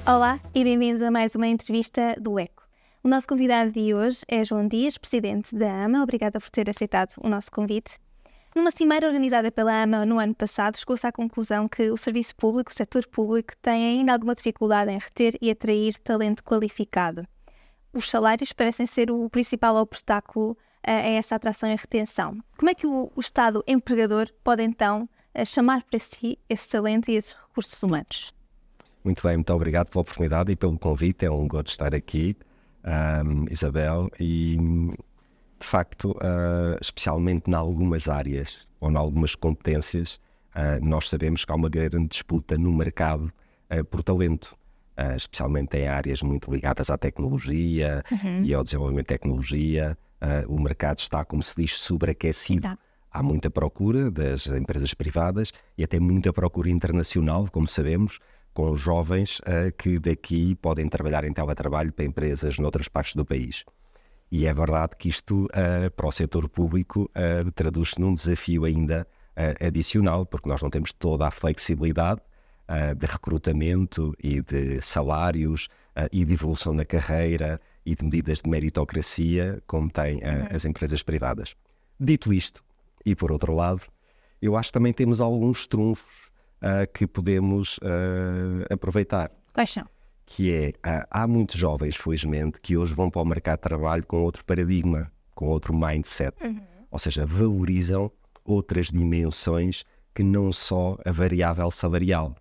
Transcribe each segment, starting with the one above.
Olá e bem-vindos a mais uma entrevista do ECO. O nosso convidado de hoje é João Dias, presidente da AMA. Obrigada por ter aceitado o nosso convite. Numa cimeira organizada pela AMA no ano passado, chegou-se à conclusão que o serviço público, o setor público, tem ainda alguma dificuldade em reter e atrair talento qualificado. Os salários parecem ser o principal obstáculo a essa atração e retenção. Como é que o Estado empregador pode então chamar para si esse talento e esses recursos humanos? Muito bem, muito obrigado pela oportunidade e pelo convite. É um gosto estar aqui, Isabel, e de facto, especialmente em algumas áreas ou em algumas competências, nós sabemos que há uma grande disputa no mercado por talento, especialmente em áreas muito ligadas à tecnologia e ao desenvolvimento de tecnologia. O mercado está, como se diz, sobreaquecido. Exato. Há muita procura das empresas privadas e até muita procura internacional, como sabemos, com jovens que daqui podem trabalhar em teletrabalho para empresas noutras partes do país. E é verdade que isto, para o setor público, traduz-se num desafio ainda adicional, porque nós não temos toda a flexibilidade de recrutamento e de salários e de evolução na carreira e de medidas de meritocracia como têm as empresas privadas. Dito isto, e por outro lado, eu acho que também temos alguns trunfos que podemos aproveitar. Quais são? Que é, há muitos jovens, felizmente, que hoje vão para o mercado de trabalho com outro paradigma, com outro mindset. Ou seja, valorizam outras dimensões que não só a variável salarial.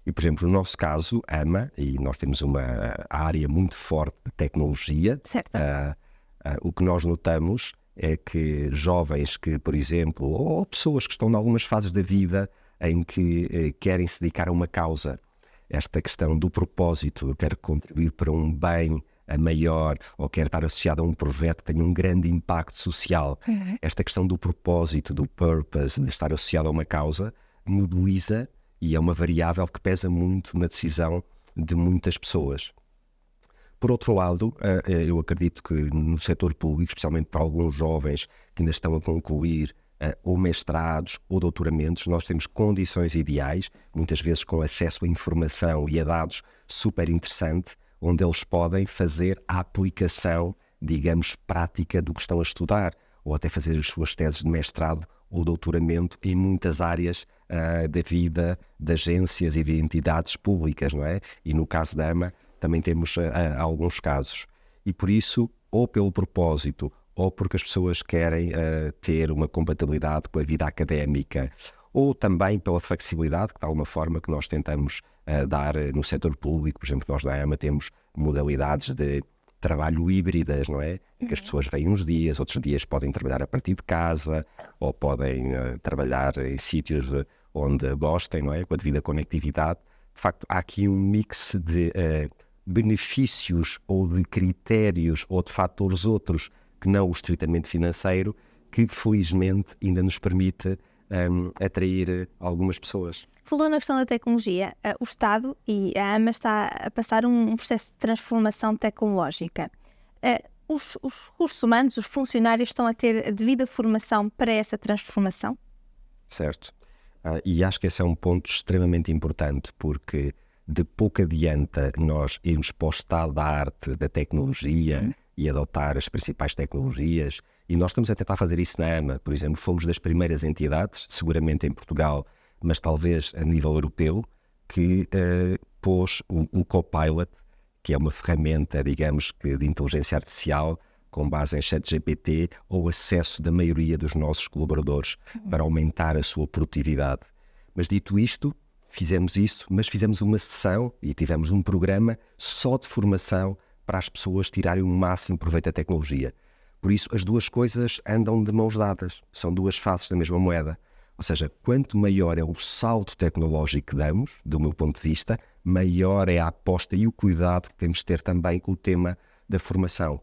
E, por exemplo, no nosso caso, AMA, e nós temos uma área muito forte de tecnologia, o que nós notamos é que jovens que, por exemplo, ou pessoas que estão em algumas fases da vida em que querem se dedicar a uma causa, esta questão do propósito, eu quero contribuir para um bem maior, ou quero estar associado a um projeto que tenha um grande impacto social. Esta questão do propósito, do purpose, de estar associado a uma causa, mobiliza e é uma variável que pesa muito na decisão de muitas pessoas. Por outro lado, eu acredito que no setor público, especialmente para alguns jovens que ainda estão a concluir ou mestrados ou doutoramentos, nós temos condições ideais, muitas vezes com acesso a informação e a dados super interessante, onde eles podem fazer a aplicação, digamos, prática do que estão a estudar, ou até fazer as suas teses de mestrado ou doutoramento em muitas áreas da vida de agências e de entidades públicas, não é? E no caso da AMA também temos alguns casos. E por isso, ou pelo propósito, ou porque as pessoas querem ter uma compatibilidade com a vida académica, ou também pela flexibilidade, que de alguma forma que nós tentamos dar no setor público. Por exemplo, nós na AMA temos modalidades de trabalho híbridas, não é? Em que as pessoas vêm uns dias, outros dias podem trabalhar a partir de casa, ou podem trabalhar em sítios onde gostem, não é? Com a devida conectividade. De facto, há aqui um mix de benefícios ou de critérios ou de fatores outros que não o estritamente financeiro, que felizmente ainda nos permite atrair algumas pessoas. Falou na questão da tecnologia. O Estado e a AMA está a passar um processo de transformação tecnológica. Os recursos humanos, os funcionários, estão a ter a devida formação para essa transformação? Certo. E acho que esse é um ponto extremamente importante, porque de pouco adianta nós irmos para o estado da arte da tecnologia e adotar as principais tecnologias, e nós estamos a tentar fazer isso na AMA. Por exemplo, fomos das primeiras entidades, seguramente em Portugal, mas talvez a nível europeu, que pôs o Copilot, que é uma ferramenta, digamos, de inteligência artificial com base em ChatGPT, ao acesso da maioria dos nossos colaboradores para aumentar a sua produtividade. Mas dito isto, fizemos isso, mas fizemos uma sessão e tivemos um programa só de formação para as pessoas tirarem o máximo proveito da tecnologia. Por isso, as duas coisas andam de mãos dadas, são duas faces da mesma moeda. Ou seja, quanto maior é o salto tecnológico que damos, do meu ponto de vista, maior é a aposta e o cuidado que temos de ter também com o tema da formação.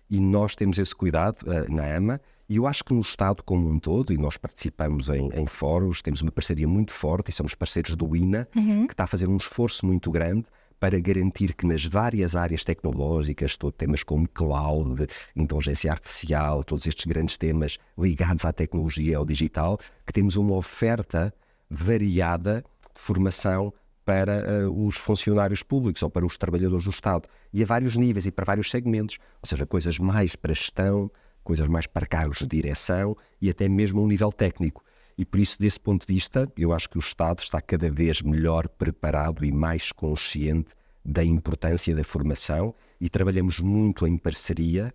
E nós temos esse cuidado na AMA, e eu acho que no Estado como um todo, e nós participamos em fóruns, temos uma parceria muito forte e somos parceiros do INA, que está a fazer um esforço muito grande para garantir que nas várias áreas tecnológicas, temas como cloud, inteligência artificial, todos estes grandes temas ligados à tecnologia, ao digital, que temos uma oferta variada de formação para os funcionários públicos ou para os trabalhadores do Estado, e a vários níveis e para vários segmentos, ou seja, coisas mais para gestão, coisas mais para cargos de direção e até mesmo um nível técnico. E por isso, desse ponto de vista, eu acho que o Estado está cada vez melhor preparado e mais consciente da importância da formação, e trabalhamos muito em parceria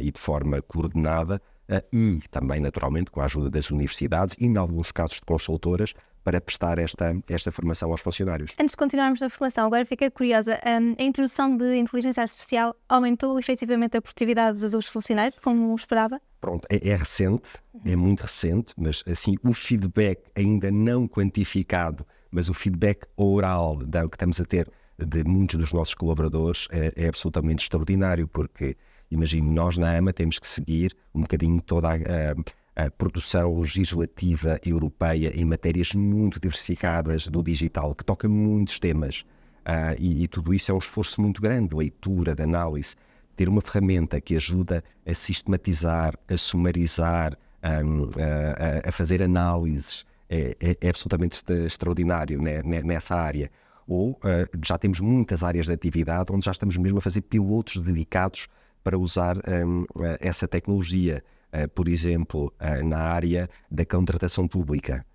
e de forma coordenada e também, naturalmente, com a ajuda das universidades e, em alguns casos, de consultoras, para prestar esta formação aos funcionários. Antes de continuarmos na formação, agora fiquei curiosa. A introdução de inteligência artificial aumentou efetivamente a produtividade dos funcionários, como esperava? Pronto, é recente, é muito recente, mas assim, o feedback ainda não quantificado, mas o feedback oral que estamos a ter de muitos dos nossos colaboradores é absolutamente extraordinário, porque, imagino, nós na AMA temos que seguir um bocadinho toda a produção legislativa europeia em matérias muito diversificadas do digital, que toca muitos temas, e tudo isso é um esforço muito grande, de leitura, de análise. Ter uma ferramenta que ajuda a sistematizar, a sumarizar, a fazer análises, é absolutamente extraordinário, né, nessa área. Ou já temos muitas áreas de atividade onde já estamos mesmo a fazer pilotos dedicados para usar essa tecnologia. Por exemplo, na área da contratação pública.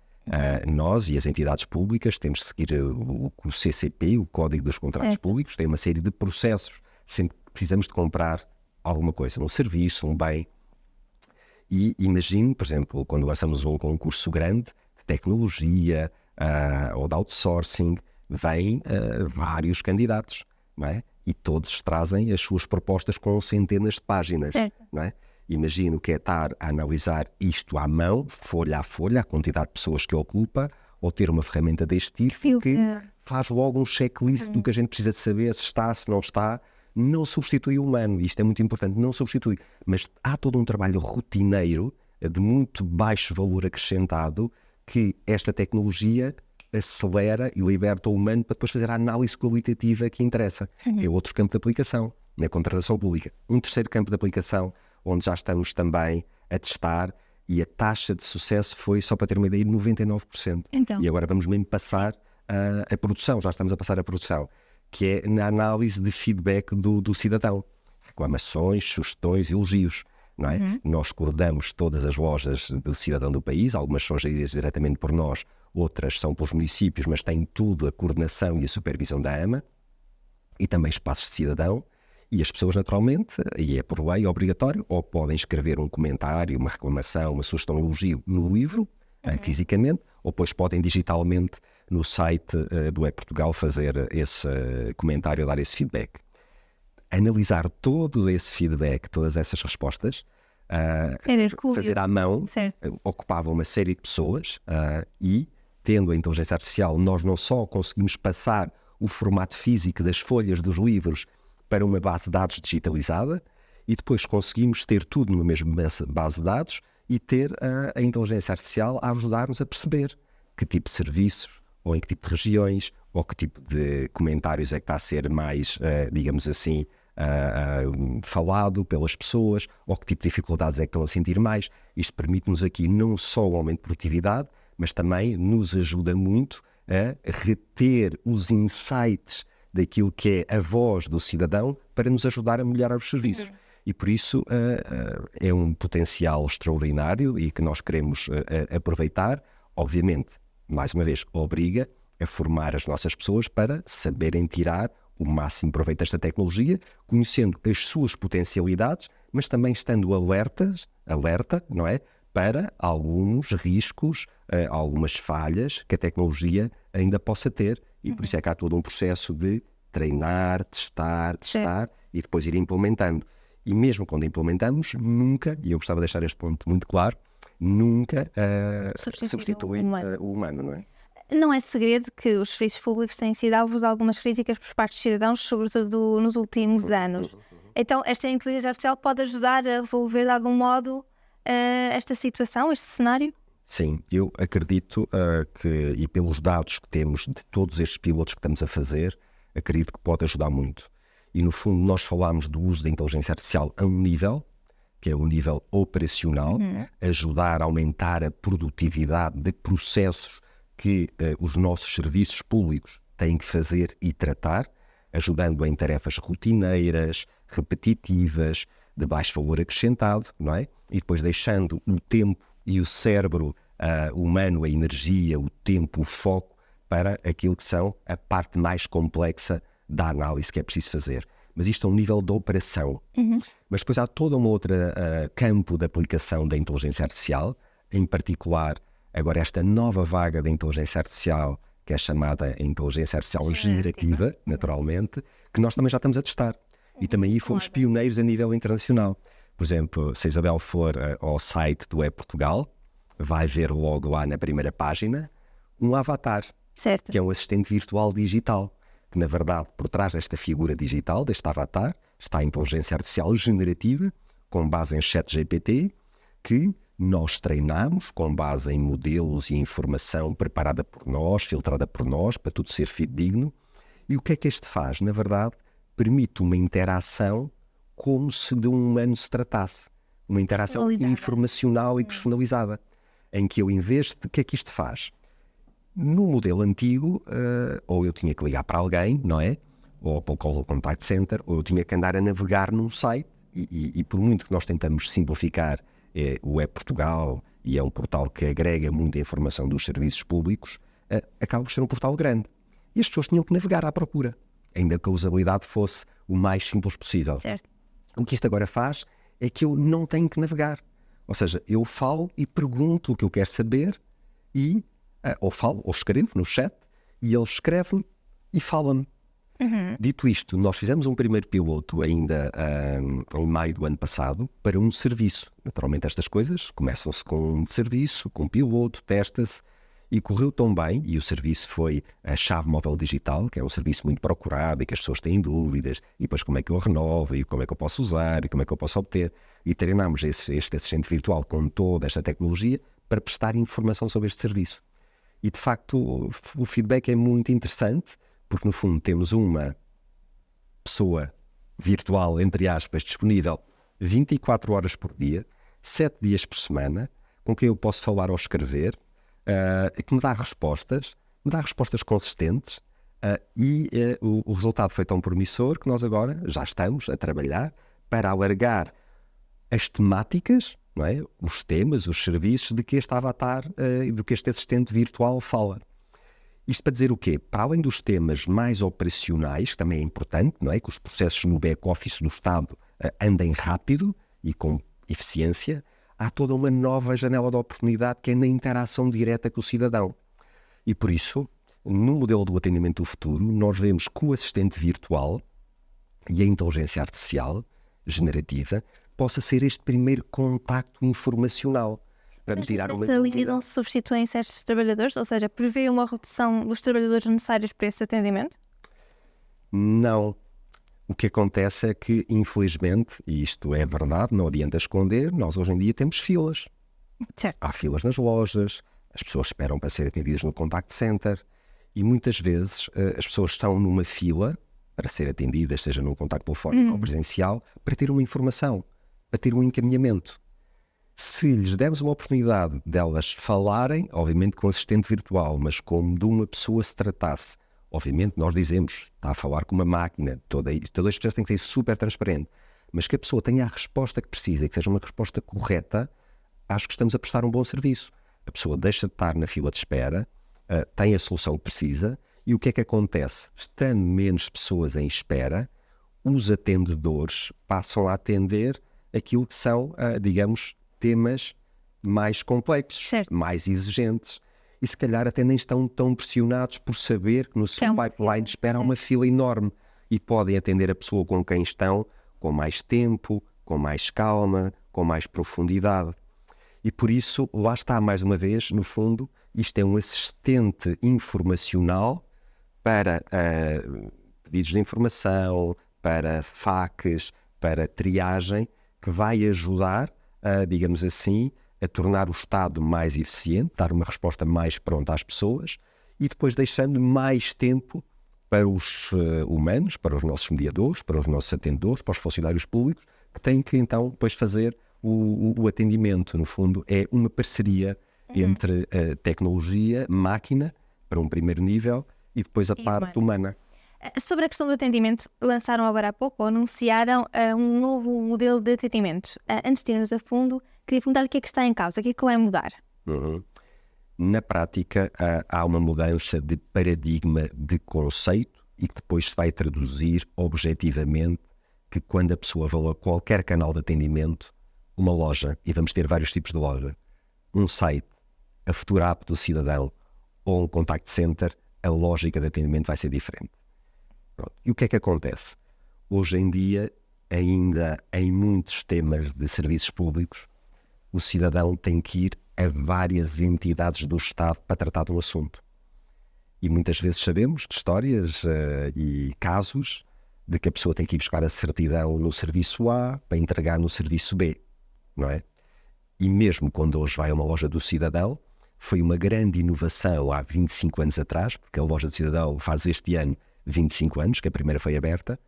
Nós e as entidades públicas temos que seguir o CCP, o Código dos Contratos Públicos, tem uma série de processos sempre que precisamos de comprar alguma coisa, um serviço, um bem. E imagine, por exemplo, quando lançamos um concurso grande de tecnologia ou de outsourcing, vêm vários candidatos, não é? E todos trazem as suas propostas com centenas de páginas, não é? Imagino que é estar a analisar isto à mão, folha a folha, a quantidade de pessoas que ocupa, ou ter uma ferramenta deste tipo que faz logo um checklist do que a gente precisa de saber, se está, se não está. Não substitui o humano, isto é muito importante, não substitui, mas há todo um trabalho rotineiro de muito baixo valor acrescentado que esta tecnologia acelera e liberta o humano para depois fazer a análise qualitativa que interessa. É outro campo de aplicação, na contratação pública. Um terceiro campo de aplicação, onde já estamos também a testar, e a taxa de sucesso foi, só para ter uma ideia, de 99%. Então. E agora vamos mesmo passar a produção, já estamos a passar a produção, que é na análise de feedback do cidadão. Reclamações, sugestões, elogios. Não é? Nós coordenamos todas as lojas do cidadão do país, algumas são geridas diretamente por nós, outras são pelos municípios, mas têm tudo a coordenação e a supervisão da AMA, e também espaços de cidadão, e as pessoas naturalmente, e é por lei obrigatório, ou podem escrever um comentário, uma reclamação, uma sugestão, um elogio no livro, fisicamente, ou depois podem digitalmente no site do E-Portugal fazer esse comentário, dar esse feedback. Analisar todo esse feedback, todas essas respostas, fazer à mão, ocupava uma série de pessoas, e tendo a inteligência artificial, nós não só conseguimos passar o formato físico das folhas dos livros para uma base de dados digitalizada, e depois conseguimos ter tudo numa mesma base de dados e ter a inteligência artificial a ajudar-nos a perceber que tipo de serviços, ou em que tipo de regiões, ou que tipo de comentários é que está a ser mais, digamos assim, falado pelas pessoas, ou que tipo de dificuldades é que estão a sentir mais. Isto permite-nos aqui não só o aumento de produtividade, mas também nos ajuda muito a reter os insights daquilo que é a voz do cidadão para nos ajudar a melhorar os serviços. E por isso é um potencial extraordinário e que nós queremos aproveitar. Obviamente, mais uma vez, obriga a formar as nossas pessoas para saberem tirar o máximo proveito desta tecnologia, conhecendo as suas potencialidades, mas também estando alerta, não é? Para alguns riscos, algumas falhas que a tecnologia ainda possa ter. E por isso é que há todo um processo de treinar, testar e depois ir implementando. E mesmo quando implementamos, nunca, e eu gostava de deixar este ponto muito claro, nunca substitui o humano, não é? Não é segredo que os serviços públicos têm sido alvos de algumas críticas por parte dos cidadãos, sobretudo nos últimos anos. Então, esta inteligência artificial pode ajudar a resolver de algum modo esta situação, este cenário? Sim, eu acredito que, e pelos dados que temos de todos estes pilotos que estamos a fazer, acredito que pode ajudar muito. E no fundo nós falamos do uso da inteligência artificial a um nível, que é o nível operacional, ajudar a aumentar a produtividade de processos que os nossos serviços públicos têm que fazer e tratar, ajudando em tarefas rotineiras, repetitivas, de baixo valor acrescentado, não é? E depois deixando o tempo e o cérebro humano, a energia, o tempo, o foco, para aquilo que são a parte mais complexa da análise que é preciso fazer. Mas isto é um nível de operação. Mas depois há todo um outro campo de aplicação da inteligência artificial, em particular, agora esta nova vaga da inteligência artificial, que é chamada inteligência artificial generativa, naturalmente, que nós também já estamos a testar. E também aí fomos pioneiros a nível internacional. Por exemplo, se a Isabel for ao site do Portugal, vai ver logo lá na primeira página um avatar, certo, que é um assistente virtual digital, que na verdade por trás desta figura digital, deste avatar, está a inteligência artificial generativa, com base em ChatGPT, que nós treinamos com base em modelos e informação preparada por nós, filtrada por nós, para tudo ser fidedigno. E o que é que este faz? Na verdade, permite uma interação como se de um humano se tratasse. Uma interação informacional e personalizada, em que eu, em vez de... O que é que isto faz? No modelo antigo, ou eu tinha que ligar para alguém, não é? Ou para o Call Contact Center, ou eu tinha que andar a navegar num site, e por muito que nós tentamos simplificar o Portugal, e é um portal que agrega muita informação dos serviços públicos, acaba por ser um portal grande. E as pessoas tinham que navegar à procura, ainda que a usabilidade fosse o mais simples possível. certo. O que isto agora faz é que eu não tenho que navegar. Ou seja, eu falo e pergunto o que eu quero saber e ou falo ou escrevo no chat e ele escreve e fala-me. Dito isto, nós fizemos um primeiro piloto ainda em maio do ano passado para um serviço. Naturalmente estas coisas começam-se com um serviço, com um piloto, testa-se e correu tão bem, e o serviço foi a chave móvel digital, que é um serviço muito procurado e que as pessoas têm dúvidas, e depois como é que eu renovo, e como é que eu posso usar, e como é que eu posso obter. E treinámos este assistente virtual com toda esta tecnologia para prestar informação sobre este serviço. E de facto o feedback é muito interessante, porque no fundo temos uma pessoa virtual, entre aspas, disponível 24 horas por dia, 7 dias por semana, com quem eu posso falar ou escrever, que me dá respostas consistentes, e o resultado foi tão promissor que nós agora já estamos a trabalhar para alargar as temáticas, não é? Os temas, os serviços de que este avatar, do que este assistente virtual fala. Isto para dizer o quê? Para além dos temas mais operacionais, que também é importante, não é? Que os processos no back-office do Estado andem rápido e com eficiência, há toda uma nova janela de oportunidade que é na interação direta com o cidadão. E por isso, no modelo do atendimento do futuro, nós vemos que o assistente virtual e a inteligência artificial generativa possa ser este primeiro contacto informacional para me tirar uma essa linha não se substitui em certos trabalhadores? Ou seja, prevê uma redução dos trabalhadores necessários para esse atendimento? Não. O que acontece é que, infelizmente, e isto é verdade, não adianta esconder, nós hoje em dia temos filas. Certo. Há filas nas lojas, as pessoas esperam para ser atendidas no contact center e muitas vezes as pessoas estão numa fila para ser atendidas, seja no contacto telefónico ou presencial, para ter uma informação, para ter um encaminhamento. Se lhes dermos uma oportunidade delas falarem, obviamente com um assistente virtual, mas como de uma pessoa se tratasse, obviamente nós dizemos, está a falar com uma máquina, todo este processo tem que ser super transparente, mas que a pessoa tenha a resposta que precisa e que seja uma resposta correta, acho que estamos a prestar um bom serviço. A pessoa deixa de estar na fila de espera, tem a solução que precisa, e o que é que acontece? Estando menos pessoas em espera, os atendedores passam a atender aquilo que são, digamos, temas mais complexos, certo, mais exigentes. E se calhar até nem estão tão pressionados por saber que no seu pipeline de espera há uma fila enorme e podem atender a pessoa com quem estão com mais tempo, com mais calma, com mais profundidade. E por isso, lá está mais uma vez, no fundo, isto é um assistente informacional para pedidos de informação, para FAQs, para triagem, que vai ajudar, digamos assim, a tornar o Estado mais eficiente, dar uma resposta mais pronta às pessoas e depois deixando mais tempo para os humanos, para os nossos mediadores, para os nossos atendedores, para os funcionários públicos, que têm que então depois fazer o atendimento. No fundo, é uma parceria entre a tecnologia, máquina, para um primeiro nível, e depois a parte humana. Sobre a questão do atendimento, lançaram agora há pouco, ou anunciaram um novo modelo de atendimento. Antes de irmos a fundo, queria perguntar o que é que está em causa, o que é que vai mudar? Na prática, há uma mudança de paradigma de conceito e que depois se vai traduzir objetivamente que quando a pessoa vai a qualquer canal de atendimento, uma loja, e vamos ter vários tipos de loja, um site, a futura app do cidadão ou um contact center, a lógica de atendimento vai ser diferente. Pronto. E o que é que acontece? Hoje em dia, ainda em muitos temas de serviços públicos, o cidadão tem que ir a várias entidades do Estado para tratar de um assunto. E muitas vezes sabemos de histórias e casos de que a pessoa tem que ir buscar a certidão no serviço A para entregar no serviço B, não é? E mesmo quando hoje vai a uma loja do cidadão, foi uma grande inovação há 25 anos atrás, porque a loja do cidadão faz este ano 25 anos, que a primeira foi aberta.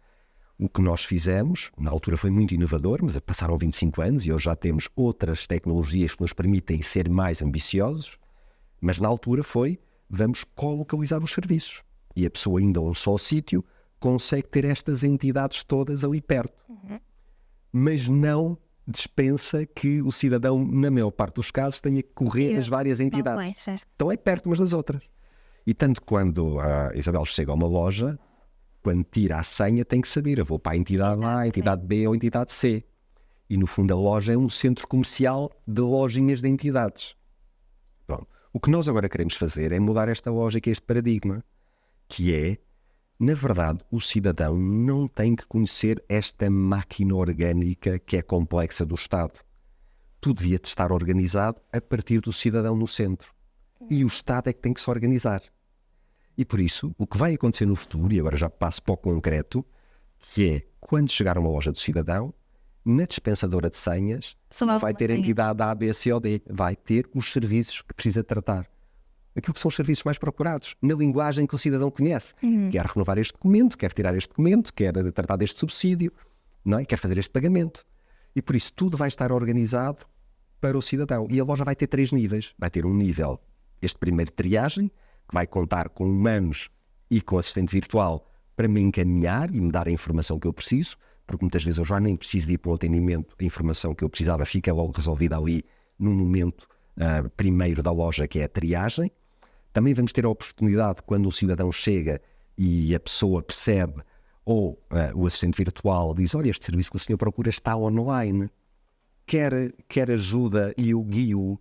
O que nós fizemos, na altura foi muito inovador, mas passaram 25 anos e hoje já temos outras tecnologias que nos permitem ser mais ambiciosos, mas na altura foi, vamos colocalizar os serviços. E a pessoa indo a um só sítio consegue ter estas entidades todas ali perto. Mas não dispensa que o cidadão, na maior parte dos casos, tenha que correr as várias entidades. Então é perto umas das outras. E tanto quando a Isabel chega a uma loja, quando tira a senha tem que saber, eu vou para a entidade A, a entidade B ou a entidade C. E no fundo a loja é um centro comercial de lojinhas de entidades. Pronto. O que nós agora queremos fazer é mudar esta lógica, este paradigma, que é, na verdade, o cidadão não tem que conhecer esta máquina orgânica que é complexa do Estado. Tudo devia estar organizado a partir do cidadão no centro. E o Estado é que tem que se organizar. E por isso, o que vai acontecer no futuro, e agora já passo para o concreto, que é, quando chegar a uma loja do cidadão, na dispensadora de senhas, não vai ter a entidade A, B, C ou D, vai ter os serviços que precisa tratar. Aquilo que são os serviços mais procurados, na linguagem que o cidadão conhece. Quer renovar este documento, quer tirar este documento, quer tratar deste subsídio, não é? Quer fazer este pagamento. E por isso, tudo vai estar organizado para o cidadão. E a loja vai ter 3 níveis. Vai ter um nível, este primeiro de triagem, que vai contar com humanos e com assistente virtual para me encaminhar e me dar a informação que eu preciso, porque muitas vezes eu já nem preciso de ir para o atendimento, a informação que eu precisava fica logo resolvida ali no momento primeiro da loja, que é a triagem. Também vamos ter a oportunidade, quando o cidadão chega e a pessoa percebe, ou o assistente virtual diz, olha, este serviço que o senhor procura está online, quer ajuda e eu guio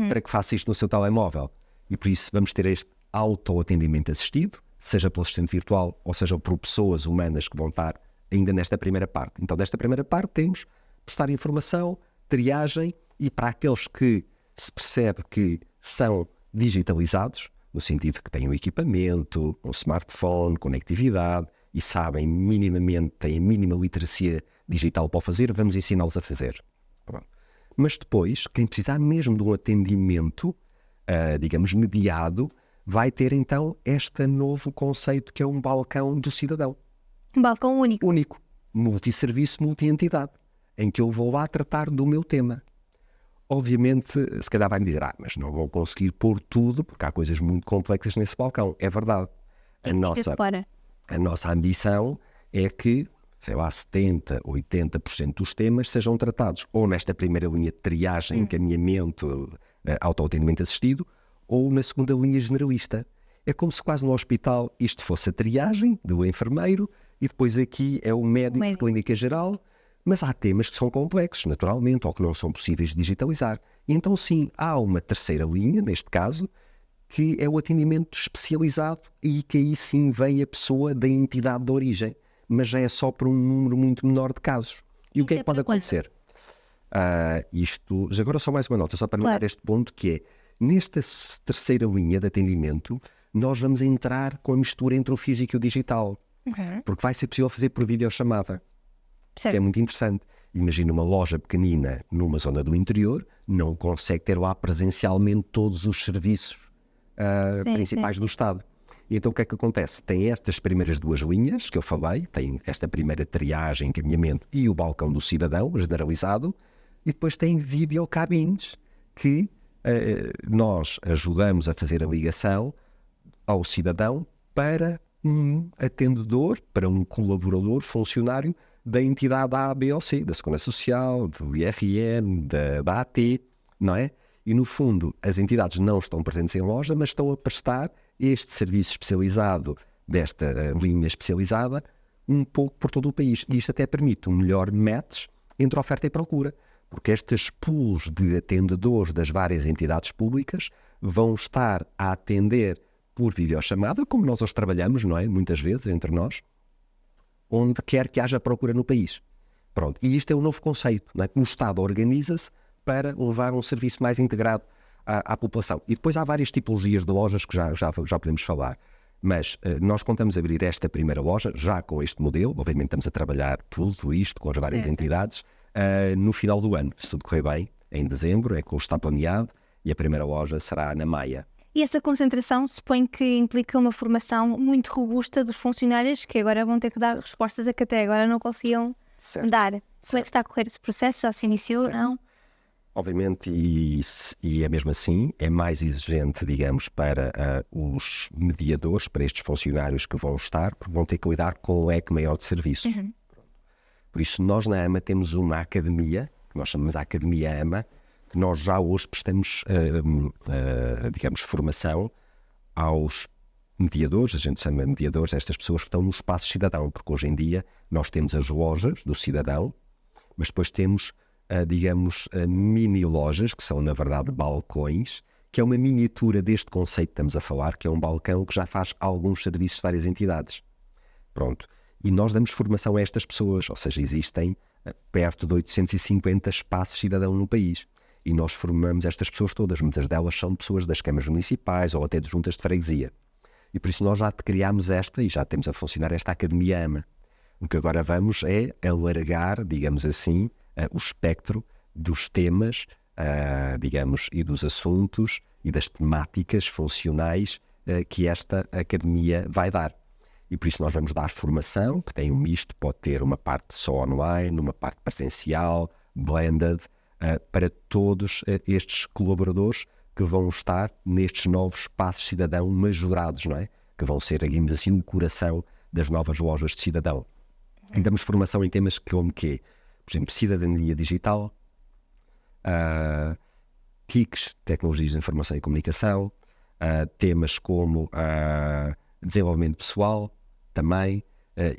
para que faça isto no seu telemóvel. E por isso vamos ter este autoatendimento assistido, seja pelo assistente virtual ou seja por pessoas humanas que vão estar ainda nesta primeira parte. Então, nesta primeira parte temos prestar informação, triagem e para aqueles que se percebe que são digitalizados, no sentido que têm um equipamento, um smartphone, conectividade e sabem minimamente, têm a mínima literacia digital para o fazer, vamos ensiná-los a fazer. Pronto. Mas depois, quem precisar mesmo de um atendimento, digamos, mediado, vai ter então este novo conceito que é um balcão do cidadão. Um balcão único. Único. Multisserviço, multi-entidade, em que eu vou lá tratar do meu tema. Obviamente, se calhar vai-me dizer, mas não vou conseguir pôr tudo, porque há coisas muito complexas nesse balcão. É verdade. A nossa ambição é que, sei lá, 70%, 80% dos temas sejam tratados ou nesta primeira linha de triagem, encaminhamento, autoatendimento assistido, ou na segunda linha generalista. É como se quase no hospital isto fosse a triagem do enfermeiro e depois aqui é o médico de clínica geral, mas há temas que são complexos, naturalmente, ou que não são possíveis de digitalizar. E então sim, há uma terceira linha, neste caso, que é o atendimento especializado e que aí sim vem a pessoa da entidade de origem, mas já é só para um número muito menor de casos. E o que é que pode acontecer? Isto, agora só mais uma nota, só para lembrar este ponto, que é, nesta terceira linha de atendimento, nós vamos entrar com a mistura entre o físico e o digital, porque vai ser possível fazer por videochamada, que é muito interessante. Imagina uma loja pequenina numa zona do interior, não consegue ter lá presencialmente todos os serviços principais do Estado. E então o que é que acontece? Tem estas primeiras 2 linhas que eu falei, tem esta primeira triagem, encaminhamento e o balcão do cidadão generalizado, e depois tem videocabines que nós ajudamos a fazer a ligação ao cidadão para um atendedor, para um colaborador, funcionário da entidade A, B ou C, da Segurança Social, do IRN, da AT, não é? E, no fundo, as entidades não estão presentes em loja, mas estão a prestar este serviço especializado, desta linha especializada, um pouco por todo o país. E isto até permite um melhor match entre oferta e procura, porque estes pools de atendedores das várias entidades públicas vão estar a atender por videochamada, como nós hoje trabalhamos, não é? Muitas vezes, entre nós, onde quer que haja procura no país. Pronto. E isto é um novo conceito, não é? O Estado organiza-se para levar um serviço mais integrado à população. E depois há várias tipologias de lojas que já podemos falar. Mas nós contamos abrir esta primeira loja, já com este modelo, obviamente estamos a trabalhar tudo isto com as várias entidades, no final do ano. Se tudo correr bem, em dezembro, é como está planeado, e a primeira loja será na Maia. E essa concentração suponho que implica uma formação muito robusta dos funcionários que agora vão ter que dar respostas a que até agora não conseguiam dar. Como é que está a correr esse processo? Já se iniciou, não? Obviamente, e é mesmo assim, é mais exigente, digamos, para os mediadores, para estes funcionários que vão estar, porque vão ter que lidar com um leque maior de serviços. Por isso, nós na AMA temos uma academia, que nós chamamos a Academia AMA, que nós já hoje prestamos, digamos, formação aos mediadores, a gente chama mediadores, estas pessoas que estão no espaço cidadão, porque hoje em dia nós temos as lojas do cidadão, mas depois temos, digamos, mini-lojas, que são na verdade balcões, que é uma miniatura deste conceito que estamos a falar, que é um balcão que já faz alguns serviços de várias entidades. Pronto. E nós damos formação a estas pessoas, ou seja, existem perto de 850 espaços cidadão no país. E nós formamos estas pessoas todas, muitas delas são pessoas das câmaras municipais ou até de juntas de freguesia. E por isso nós já criámos esta e já temos a funcionar esta Academia AMA. O que agora vamos é alargar, digamos assim, o espectro dos temas, digamos, e dos assuntos e das temáticas funcionais que esta Academia vai dar. E por isso nós vamos dar formação, que tem um misto, pode ter uma parte só online, uma parte presencial, blended, para todos estes colaboradores que vão estar nestes novos espaços cidadão majorados, não é? Que vão ser, digamos assim, o coração das novas lojas de cidadão. E damos formação em temas como quê? Por exemplo, cidadania digital, TICs, tecnologias de informação e comunicação, temas como desenvolvimento pessoal também,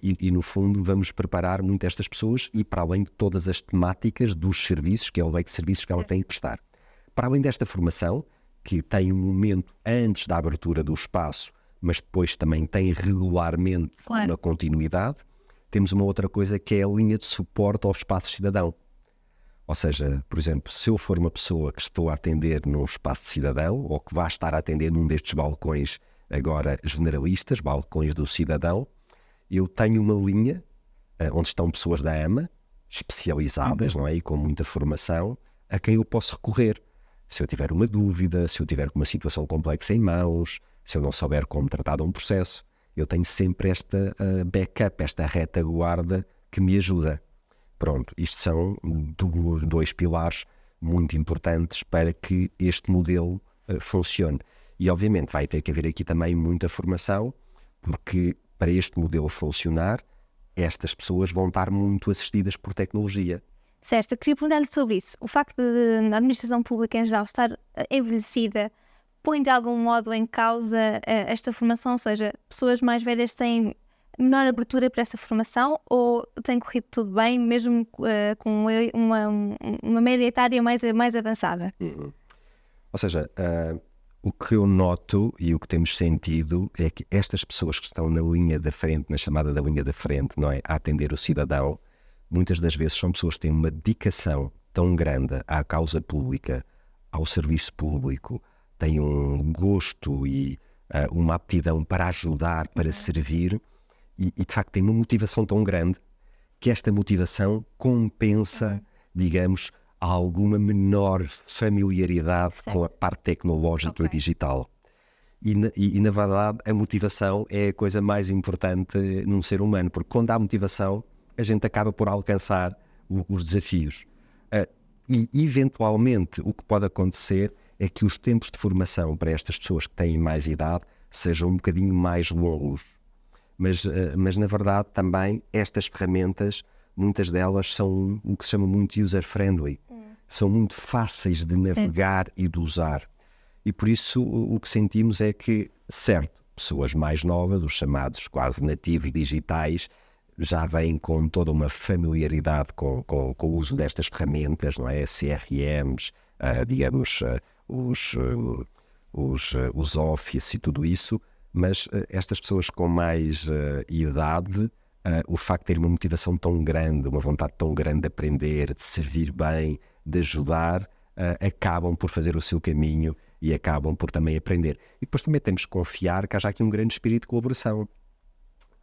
e no fundo vamos preparar muito estas pessoas e para além de todas as temáticas dos serviços, que é o leque de serviços que ela tem que prestar. Para além desta formação, que tem um momento antes da abertura do espaço, mas depois também tem regularmente uma continuidade, temos uma outra coisa que é a linha de suporte ao espaço cidadão. Ou seja, por exemplo, se eu for uma pessoa que estou a atender num espaço de cidadão ou que vai estar a atender num destes balcões agora generalistas, balcões do cidadão, eu tenho uma linha onde estão pessoas da AMA, especializadas, não é? E com muita formação, a quem eu posso recorrer. Se eu tiver uma dúvida, se eu tiver uma situação complexa em mãos, se eu não souber como tratar de um processo, eu tenho sempre esta backup, esta retaguarda que me ajuda. Pronto, isto são dois pilares muito importantes para que este modelo funcione. E obviamente vai ter que haver aqui também muita formação, porque para este modelo funcionar, estas pessoas vão estar muito assistidas por tecnologia. Certo, eu queria perguntar-lhe sobre isso. O facto de a administração pública em geral estar envelhecida põe de algum modo em causa esta formação? Ou seja, pessoas mais velhas têm menor abertura para essa formação ou tem corrido tudo bem, mesmo com uma média etária mais avançada? Ou seja, o que eu noto e o que temos sentido é que estas pessoas que estão na linha da frente, na chamada da linha da frente, não é, a atender o cidadão, muitas das vezes são pessoas que têm uma dedicação tão grande à causa pública, ao serviço público, têm um gosto e uma aptidão para ajudar, para servir, e de facto têm uma motivação tão grande que esta motivação compensa, digamos, alguma menor familiaridade com a parte tecnológica e digital. E na verdade a motivação é a coisa mais importante num ser humano, porque quando há motivação a gente acaba por alcançar os desafios. E eventualmente o que pode acontecer é que os tempos de formação para estas pessoas que têm mais idade sejam um bocadinho mais longos. Mas na verdade também estas ferramentas, muitas delas são o que se chama muito user-friendly. São muito fáceis de navegar e de usar. E por isso o que sentimos é que, certo, pessoas mais novas, os chamados quase nativos digitais, já vêm com toda uma familiaridade com o uso destas ferramentas, não é? CRMs, digamos, os Office e tudo isso, mas estas pessoas com mais idade, o facto de ter uma motivação tão grande, uma vontade tão grande de aprender, de servir bem, de ajudar, acabam por fazer o seu caminho e acabam por também aprender. E depois também temos que confiar que haja aqui um grande espírito de colaboração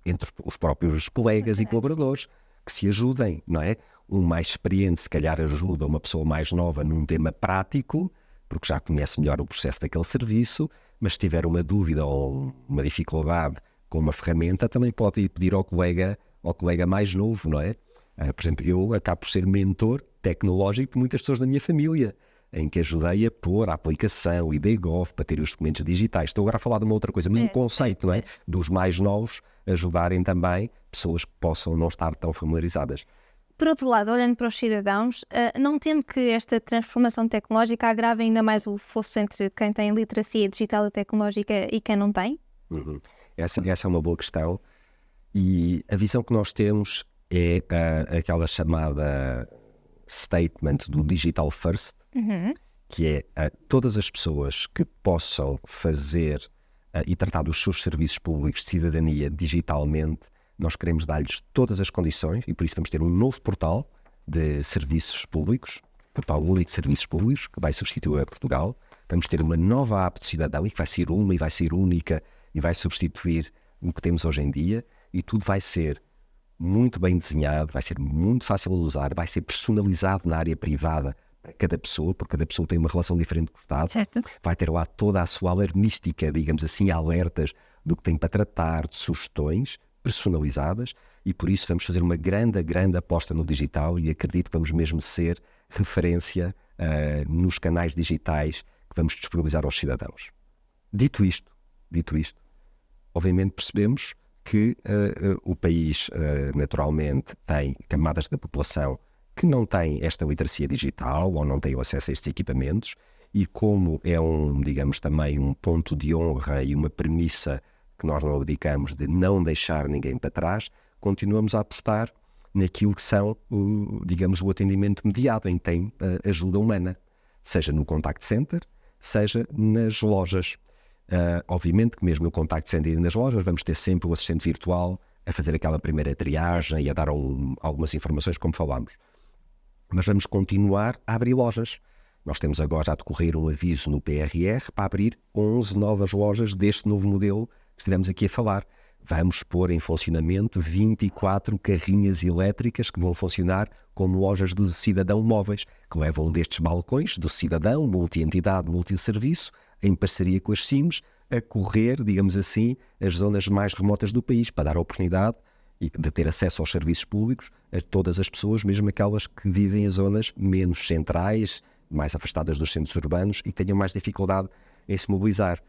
entre os próprios colegas e colaboradores, que se ajudem, não é? Um mais experiente, se calhar, ajuda uma pessoa mais nova num tema prático, porque já conhece melhor o processo daquele serviço, mas se tiver uma dúvida ou uma dificuldade com uma ferramenta, também pode ir pedir ao colega mais novo, não é? Por exemplo, eu acabo por ser mentor tecnológico de muitas pessoas da minha família, em que ajudei a pôr a aplicação IDGov para ter os documentos digitais. Estou agora a falar de uma outra coisa, mas o conceito, não é? Dos mais novos ajudarem também pessoas que possam não estar tão familiarizadas. Por outro lado, olhando para os cidadãos, não temo que esta transformação tecnológica agrave ainda mais o fosso entre quem tem literacia digital e tecnológica e quem não tem? Essa é uma boa questão. E a visão que nós temos é aquela chamada statement do Digital First, que é todas as pessoas que possam fazer e tratar dos seus serviços públicos de cidadania digitalmente, nós queremos dar-lhes todas as condições e por isso vamos ter um novo portal de serviços públicos, portal único de serviços públicos, que vai substituir a Portugal. Vamos ter uma nova app de cidadão e que vai ser uma e vai ser única e vai substituir o que temos hoje em dia, e tudo vai ser muito bem desenhado, vai ser muito fácil de usar, vai ser personalizado na área privada para cada pessoa, porque cada pessoa tem uma relação diferente com o Estado. Certo. Vai ter lá toda a sua alarmística, digamos assim, alertas do que tem para tratar, de sugestões personalizadas, e por isso vamos fazer uma grande aposta no digital, e acredito que vamos mesmo ser referência nos canais digitais que vamos disponibilizar aos cidadãos. Dito isto, obviamente percebemos que o país naturalmente tem camadas da população que não têm esta literacia digital ou não têm acesso a estes equipamentos, e como é digamos também um ponto de honra e uma premissa que nós não abdicamos de não deixar ninguém para trás, continuamos a apostar naquilo que são, digamos, o atendimento mediado, em que tem ajuda humana, seja no contact center, seja nas lojas. Obviamente que mesmo no contact center e nas lojas vamos ter sempre o assistente virtual a fazer aquela primeira triagem e a dar algumas informações, como falámos. Mas vamos continuar a abrir lojas. Nós temos agora a decorrer um aviso no PRR para abrir 11 novas lojas deste novo modelo que estivemos aqui a falar. Vamos pôr em funcionamento 24 carrinhas elétricas que vão funcionar como lojas do cidadão móveis, que levam destes balcões do cidadão, multi-entidade, multi-serviço, em parceria com as CIMs, a correr, digamos assim, as zonas mais remotas do país, para dar a oportunidade de ter acesso aos serviços públicos a todas as pessoas, mesmo aquelas que vivem em zonas menos centrais, mais afastadas dos centros urbanos e que tenham mais dificuldade em se mobilizar.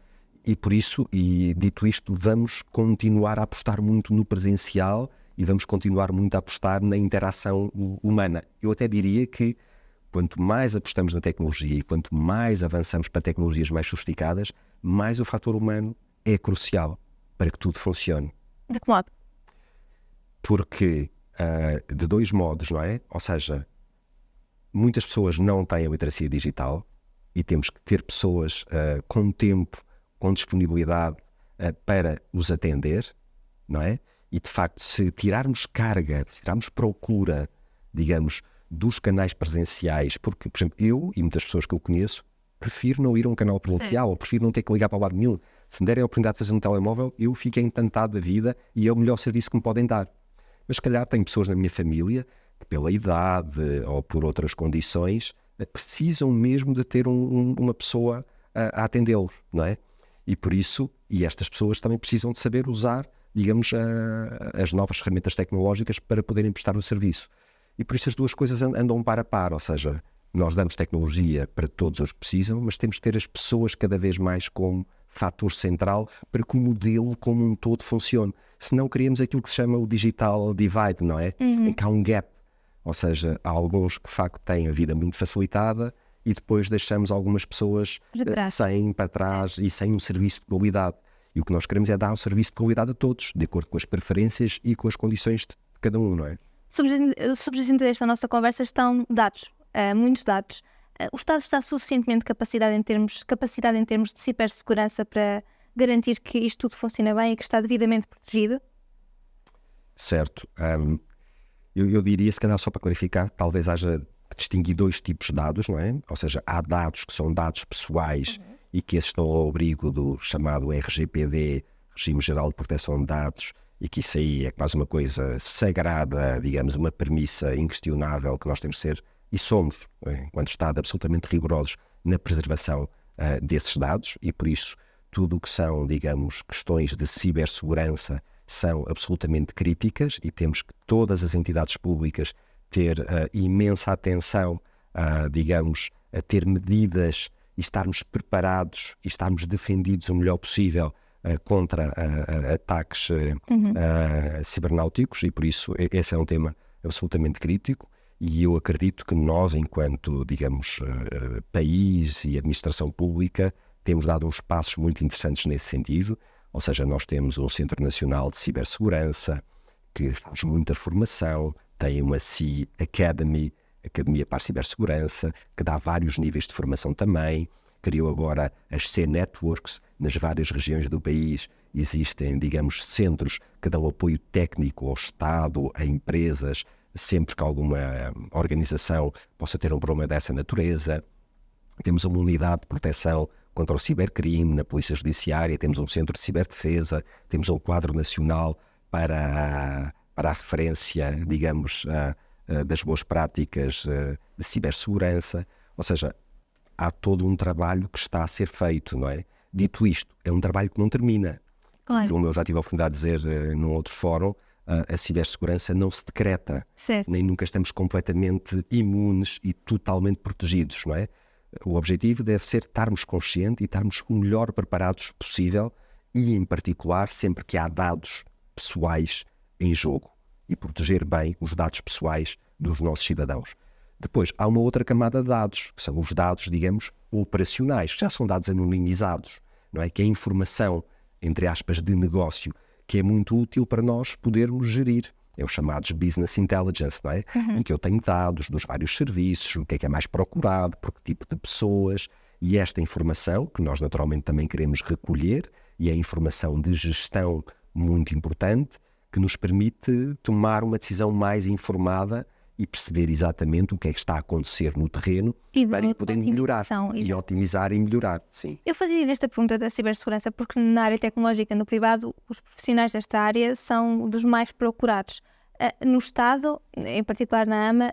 E por isso, e dito isto, vamos continuar a apostar muito no presencial e vamos continuar muito a apostar na interação humana. Eu até diria que quanto mais apostamos na tecnologia e quanto mais avançamos para tecnologias mais sofisticadas, mais o fator humano é crucial para que tudo funcione. De que modo? Porque de dois modos, não é? Ou seja, muitas pessoas não têm a literacia digital e temos que ter pessoas com tempo, com disponibilidade para os atender, não é? E de facto, se tirarmos carga, se tirarmos procura, digamos, dos canais presenciais, porque, por exemplo, eu e muitas pessoas que eu conheço, prefiro não ir a um canal presencial, ou prefiro não ter que ligar para o lado nenhum. Se me derem a oportunidade de fazer um telemóvel, eu fico encantado da vida e é o melhor serviço que me podem dar. Mas se calhar tem pessoas na minha família que pela idade ou por outras condições precisam mesmo de ter uma pessoa a atendê-los, não é? E por isso, e estas pessoas também precisam de saber usar, digamos, as novas ferramentas tecnológicas para poderem prestar o serviço. E por isso as duas coisas andam par a par, ou seja, nós damos tecnologia para todos os que precisam, mas temos que ter as pessoas cada vez mais como fator central para que o modelo como um todo funcione. Senão criamos aquilo que se chama o digital divide, não é? Em que há um gap. Ou seja, há alguns que de facto têm a vida muito facilitada e depois deixamos algumas pessoas para trás e sem um serviço de qualidade. E o que nós queremos é dar um serviço de qualidade a todos, de acordo com as preferências e com as condições de cada um, não é? Subjacente desta nossa conversa estão dados, muitos dados. O Estado está suficientemente capacitado em termos de cibersegurança para garantir que isto tudo funciona bem e que está devidamente protegido? Certo. Eu diria, se calhar só para clarificar, talvez haja que distinguir dois tipos de dados, não é? Ou seja, há dados que são dados pessoais e que esses estão ao abrigo do chamado RGPD, Regime Geral de Proteção de Dados, e que isso aí é quase uma coisa sagrada, digamos, uma premissa inquestionável que nós temos de ser, e somos, enquanto Estado, absolutamente rigorosos na preservação desses dados, e por isso tudo o que são, digamos, questões de cibersegurança são absolutamente críticas e temos que todas as entidades públicas ter imensa atenção, digamos, a ter medidas e estarmos preparados e estarmos defendidos o melhor possível contra ataques cibernáuticos, e por isso esse é um tema absolutamente crítico. E eu acredito que nós, enquanto, digamos, país e administração pública, temos dado uns passos muito interessantes nesse sentido. Ou seja, nós temos um Centro Nacional de Cibersegurança que faz muita formação, tem uma C Academy, Academia para a Cibersegurança, que dá vários níveis de formação também. Criou agora as C-Networks nas várias regiões do país. Existem, digamos, centros que dão apoio técnico ao Estado, a empresas, sempre que alguma organização possa ter um problema dessa natureza. Temos uma unidade de proteção contra o cibercrime na Polícia Judiciária, temos um centro de ciberdefesa, temos um quadro nacional para a referência, digamos, das boas práticas de cibersegurança. Ou seja, há todo um trabalho que está a ser feito, não é? Dito isto, é um trabalho que não termina. Claro. Como eu já tive a oportunidade de dizer num outro fórum, a cibersegurança não se decreta. Certo. Nem nunca estamos completamente imunes e totalmente protegidos, não é? O objetivo deve ser estarmos conscientes e estarmos o melhor preparados possível e, em particular, sempre que há dados pessoais em jogo, e proteger bem os dados pessoais dos nossos cidadãos. Depois, há uma outra camada de dados, que são os dados, digamos, operacionais, que já são dados anonimizados, não é? Que é informação, entre aspas, de negócio, que é muito útil para nós podermos gerir. É os chamados business intelligence, não é? Em que eu tenho dados dos vários serviços, o que é mais procurado, por que tipo de pessoas, e esta informação, que nós naturalmente também queremos recolher, e é informação de gestão muito importante, que nos permite tomar uma decisão mais informada e perceber exatamente o que é que está a acontecer no terreno para poder melhorar e otimizar e melhorar. Sim. Eu fazia esta pergunta da cibersegurança porque na área tecnológica, no privado, os profissionais desta área são dos mais procurados. No Estado, em particular na AMA,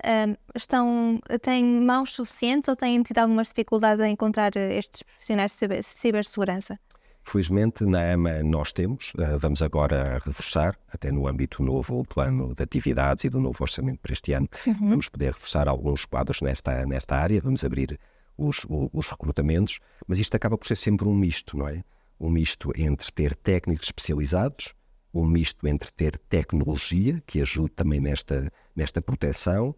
têm mãos suficientes ou têm tido algumas dificuldades em encontrar estes profissionais de cibersegurança? Felizmente, na AMA nós temos, vamos agora reforçar, até no âmbito do novo plano de atividades e do novo orçamento para este ano, vamos poder reforçar alguns quadros nesta área, vamos abrir os recrutamentos, mas isto acaba por ser sempre um misto, não é? Um misto entre ter técnicos especializados, um misto entre ter tecnologia, que ajude também nesta proteção,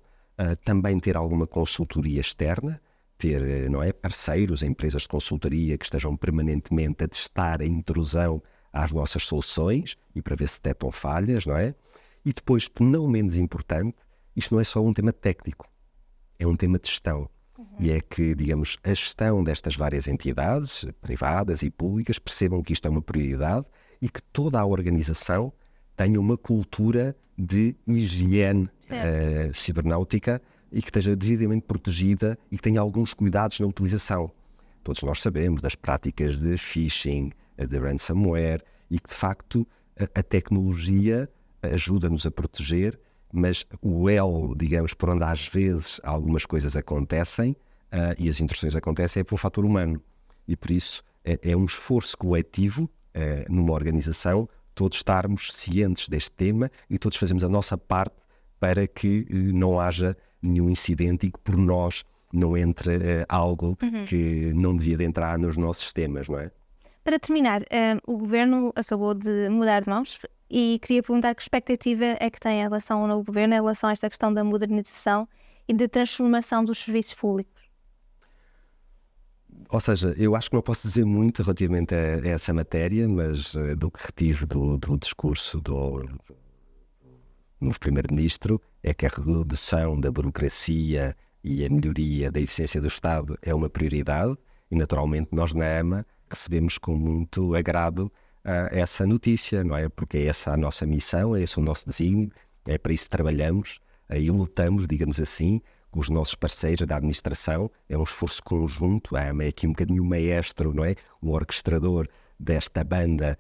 também ter alguma consultoria externa, ter, não é, parceiros, empresas de consultoria que estejam permanentemente a testar a intrusão às nossas soluções e para ver se detectam falhas, não é? E depois, não menos importante, isto não é só um tema técnico, é um tema de gestão. E é que, digamos, a gestão destas várias entidades, privadas e públicas, percebam que isto é uma prioridade e que toda a organização tenha uma cultura de higiene cibernáutica e que esteja devidamente protegida e que tenha alguns cuidados na utilização. Todos nós sabemos das práticas de phishing, de ransomware, e que de facto a tecnologia ajuda-nos a proteger, mas o elo, digamos, por onde às vezes algumas coisas acontecem e as intrusões acontecem é por um fator humano. E por isso é um esforço coletivo numa organização, todos estarmos cientes deste tema e todos fazemos a nossa parte para que não haja nenhum incidente e que por nós não entre algo que não devia de entrar nos nossos sistemas, não é? Para terminar, o Governo acabou de mudar de mãos e queria perguntar que expectativa é que tem em relação ao novo Governo, em relação a esta questão da modernização e da transformação dos serviços públicos. Ou seja, eu acho que não posso dizer muito relativamente a essa matéria, mas do que retive do discurso do novo Primeiro-Ministro é que a redução da burocracia e a melhoria da eficiência do Estado é uma prioridade e, naturalmente, nós na AMA recebemos com muito agrado essa notícia, não é? Porque é essa a nossa missão, é esse o nosso desígnio, é para isso que trabalhamos e lutamos, digamos assim, com os nossos parceiros da administração. É um esforço conjunto, a AMA é aqui um bocadinho o maestro, não é? O orquestrador desta banda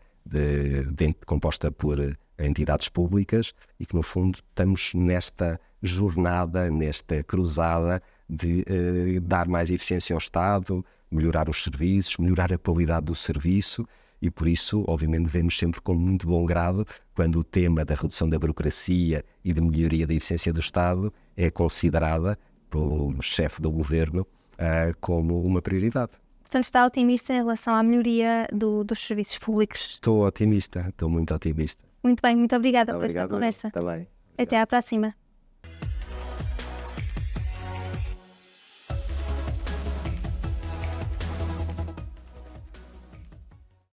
composta por entidades públicas e que, no fundo, estamos nesta jornada, nesta cruzada de dar mais eficiência ao Estado, melhorar os serviços, melhorar a qualidade do serviço e, por isso, obviamente, vemos sempre com muito bom grado quando o tema da redução da burocracia e da melhoria da eficiência do Estado é considerada pelo chefe do Governo como uma prioridade. Portanto, está otimista em relação à melhoria dos serviços públicos? Estou otimista, estou muito otimista. Muito bem, muito obrigada por esta Obrigado, conversa. também. Até à próxima.